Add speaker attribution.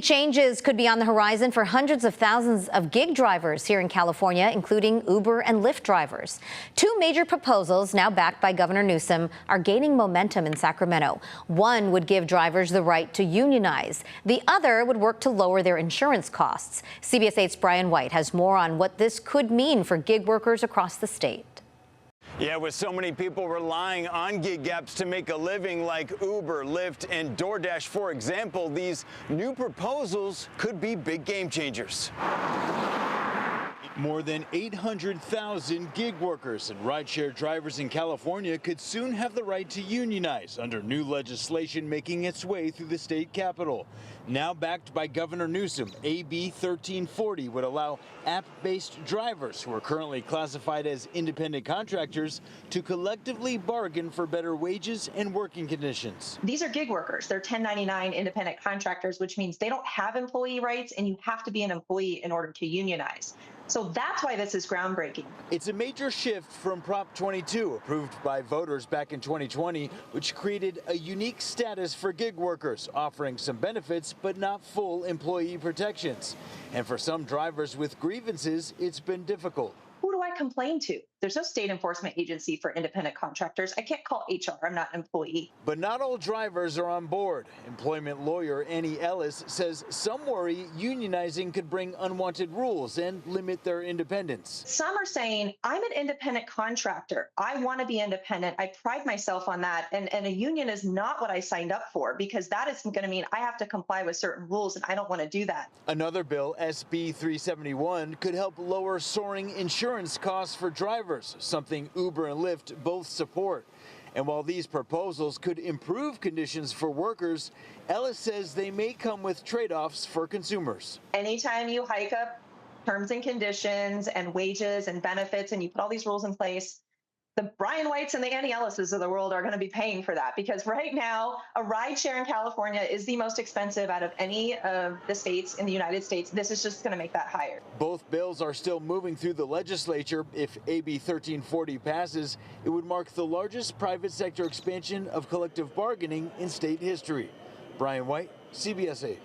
Speaker 1: Changes could be on the horizon for hundreds of thousands of gig drivers here in California, including Uber and Lyft drivers. Two major proposals, now backed by Governor Newsom, are gaining momentum in Sacramento. One would give drivers the right to unionize. The other would work to lower their insurance costs. CBS 8's Brian White has more on what this could mean for gig workers across the state.
Speaker 2: Yeah, with so many people relying on gig apps to make a living like Uber, Lyft, and DoorDash, for example, these new proposals could be big game changers.
Speaker 3: More than 800,000 gig workers and rideshare drivers in California could soon have the right to unionize under new legislation making its way through the state capitol. Now backed by Governor Newsom, AB 1340 would allow app-based drivers who are currently classified as independent contractors to collectively bargain for better wages and working conditions.
Speaker 4: These are gig workers. They're 1099 independent contractors, which means they don't have employee rights, and you have to be an employee in order to unionize. So that's why this is groundbreaking.
Speaker 3: It's a major shift from Prop 22, approved by voters back in 2020, which created a unique status for gig workers, offering some benefits but not full employee protections. And for some drivers with grievances, it's been difficult.
Speaker 4: Who do I complain to? There's no state enforcement agency for independent contractors. I can't call HR. I'm not an employee.
Speaker 3: But not all drivers are on board. Employment lawyer Annie Ellis says some worry unionizing could bring unwanted rules and limit their independence.
Speaker 4: Some are saying, I'm an independent contractor. I want to be independent. I pride myself on that. And a union is not what I signed up for, because that is going to mean I have to comply with certain rules, and I don't want to do that.
Speaker 3: Another bill, SB 371, could help lower soaring insurance costs for drivers, something Uber and Lyft both support. And while these proposals could improve conditions for workers, Ellis says they may come with trade-offs for consumers.
Speaker 4: Anytime you hike up terms and conditions and wages and benefits, and you put all these rules in place, the Brian Whites and the Annie Ellises of the world are going to be paying for that, because right now a ride share in California is the most expensive out of any of the states in the United States. This is just going to make that higher.
Speaker 3: Both bills are still moving through the legislature. If AB 1340 passes, it would mark the largest private sector expansion of collective bargaining in state history. Brian White, CBS 8.